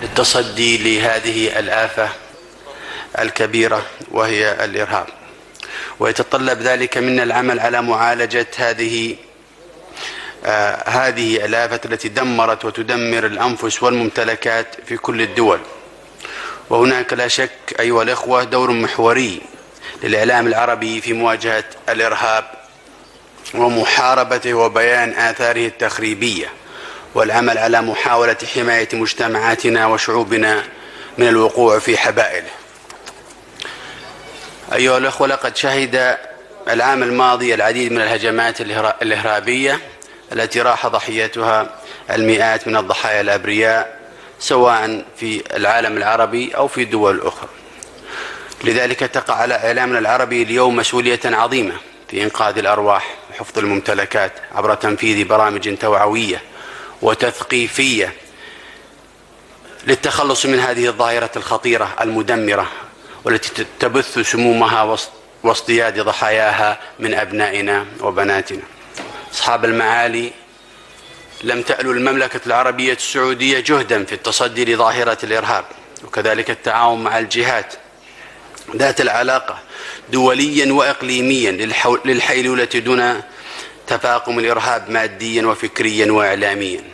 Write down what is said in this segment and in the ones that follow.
للتصدي لهذه الآفة الكبيرة وهي الإرهاب، ويتطلب ذلك منا العمل على معالجة هذه الآفة التي دمرت وتدمر الأنفس والممتلكات في كل الدول. وهناك لا شك أيها الإخوة دور محوري للإعلام العربي في مواجهة الإرهاب ومحاربته وبيان آثاره التخريبية، والعمل على محاولة حماية مجتمعاتنا وشعوبنا من الوقوع في حبائله. أيها الأخوة، لقد شهد العام الماضي العديد من الهجمات الإرهابية التي راح ضحيتها المئات من الضحايا الأبرياء سواء في العالم العربي أو في دول أخرى. لذلك تقع على إعلامنا العربي اليوم مسؤولية عظيمة في إنقاذ الأرواح وحفظ الممتلكات عبر تنفيذ برامج توعوية وتثقيفية للتخلص من هذه الظاهرة الخطيرة المدمرة والتي تبث سمومها واصطياد ضحاياها من أبنائنا وبناتنا. أصحاب المعالي، لم تألو المملكة العربية السعودية جهدا في التصدي لظاهرة الإرهاب، وكذلك التعاون مع الجهات ذات العلاقة دوليا وإقليميا للحيلولة دون تفاقم الإرهاب ماديا وفكريا وإعلاميا.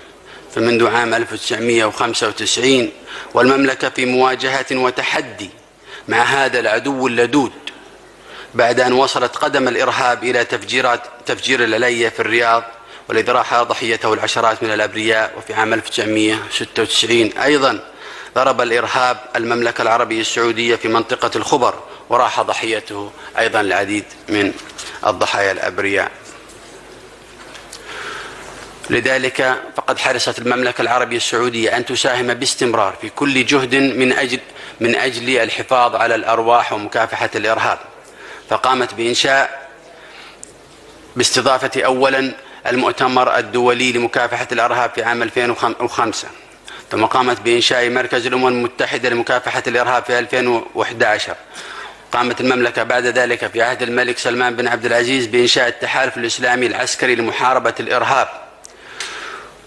فمنذ عام 1995 والمملكة في مواجهة وتحدي مع هذا العدو اللدود، بعد أن وصلت قدم الإرهاب إلى تفجير العليا في الرياض والذي راح ضحيته العشرات من الأبرياء. وفي عام 1996 أيضا ضرب الإرهاب المملكة العربية السعودية في منطقة الخبر وراح ضحيته أيضا العديد من الضحايا الأبرياء. لذلك فقد حرصت المملكة العربية السعودية أن تساهم باستمرار في كل جهد من أجل الحفاظ على الأرواح ومكافحة الإرهاب، فقامت باستضافة أولا المؤتمر الدولي لمكافحة الإرهاب في عام 2005، ثم قامت بإنشاء مركز الأمم المتحدة لمكافحة الإرهاب في 2011. قامت المملكة بعد ذلك في عهد الملك سلمان بن عبد العزيز بإنشاء التحالف الإسلامي العسكري لمحاربة الإرهاب.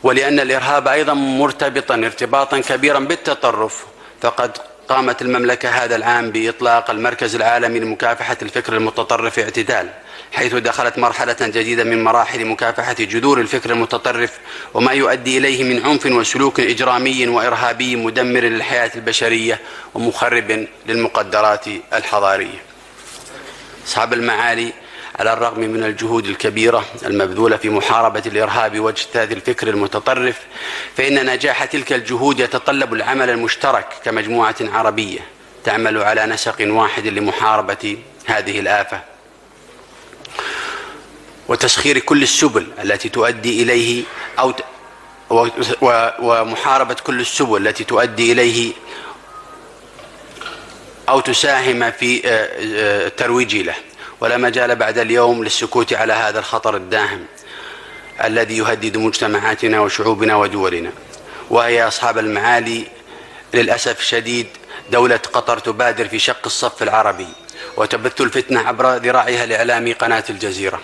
ولأن الإرهاب أيضا مرتبطا ارتباطا كبيرا بالتطرف، فقد قامت المملكة هذا العام بإطلاق المركز العالمي لمكافحة الفكر المتطرف اعتدال، حيث دخلت مرحلة جديدة من مراحل مكافحة جذور الفكر المتطرف وما يؤدي إليه من عنف وسلوك إجرامي وإرهابي مدمر للحياة البشرية ومخرب للمقدرات الحضارية. أصحاب المعالي، على الرغم من الجهود الكبيرة المبذولة في محاربة الإرهاب واجتاث الفكر المتطرف، فإن نجاح تلك الجهود يتطلب العمل المشترك كمجموعة عربية تعمل على نسق واحد لمحاربة هذه الآفة، وتسخير كل السبل التي تؤدي إليه ومحاربة كل السبل التي تؤدي إليه أو تساهم في الترويج له. ولا مجال بعد اليوم للسكوت على هذا الخطر الداهم الذي يهدد مجتمعاتنا وشعوبنا ودولنا. وهي أصحاب المعالي، للأسف الشديد دولة قطر تبادر في شق الصف العربي وتبث الفتنة عبر ذراعها الإعلامي قناة الجزيرة،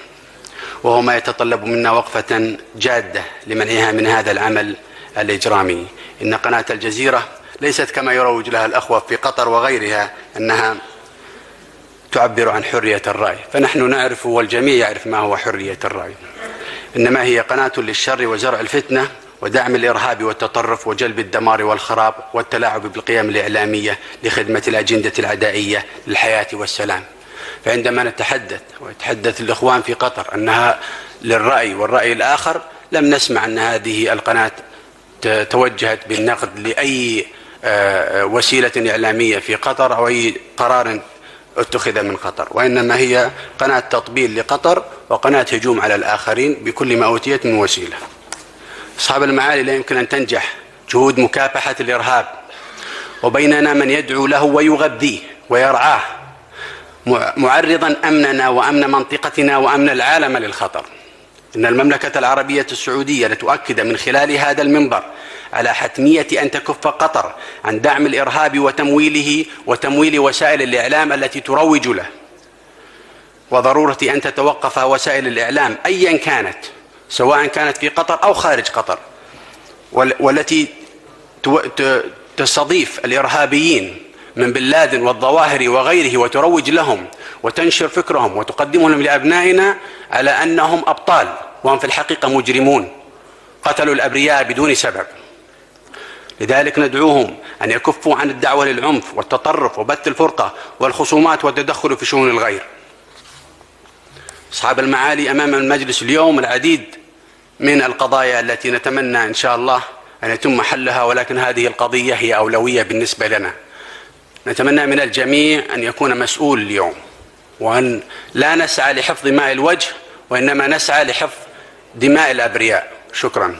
وهو ما يتطلب منا وقفة جادة لمنعها من هذا العمل الإجرامي. إن قناة الجزيرة ليست كما يروج لها الأخوة في قطر وغيرها أنها تعبر عن حرية الرأي، فنحن نعرف والجميع يعرف ما هو حرية الرأي، إنما هي قناة للشر وزرع الفتنة ودعم الإرهاب والتطرف وجلب الدمار والخراب والتلاعب بالقيم الإعلامية لخدمة الأجندة العدائية للحياة والسلام. فعندما ويتحدث الإخوان في قطر أنها للرأي والرأي الآخر، لم نسمع أن هذه القناة توجهت بالنقد لأي وسيلة إعلامية في قطر أو أي قرار اتخذ من قطر، وإنما هي قناة تطبيل لقطر وقناة هجوم على الآخرين بكل ما أوتيت من وسيلة. أصحاب المعالي، لا يمكن أن تنجح جهود مكافحة الإرهاب وبيننا من يدعو له ويغذيه ويرعاه معرضا أمننا وأمن منطقتنا وأمن العالم للخطر. إن المملكة العربية السعودية لتؤكد من خلال هذا المنبر على حتمية أن تكف قطر عن دعم الإرهاب وتمويله وتمويل وسائل الإعلام التي تروج له، وضرورة أن تتوقف وسائل الإعلام أيا كانت، سواء كانت في قطر أو خارج قطر، والتي تستضيف الإرهابيين من بن لادن والظواهري وغيره وتروج لهم وتنشر فكرهم وتقدمهم لأبنائنا على أنهم أبطال، وهم في الحقيقة مجرمون قتلوا الأبرياء بدون سبب. لذلك ندعوهم أن يكفوا عن الدعوة للعنف والتطرف وبث الفرقة والخصومات والتدخل في شؤون الغير. أصحاب المعالي، أمام المجلس اليوم العديد من القضايا التي نتمنى إن شاء الله أن يتم حلها، ولكن هذه القضية هي أولوية بالنسبة لنا. نتمنى من الجميع أن يكون مسؤول اليوم، وأن لا نسعى لحفظ ماء الوجه، وإنما نسعى لحفظ دماء الأبرياء. شكرا.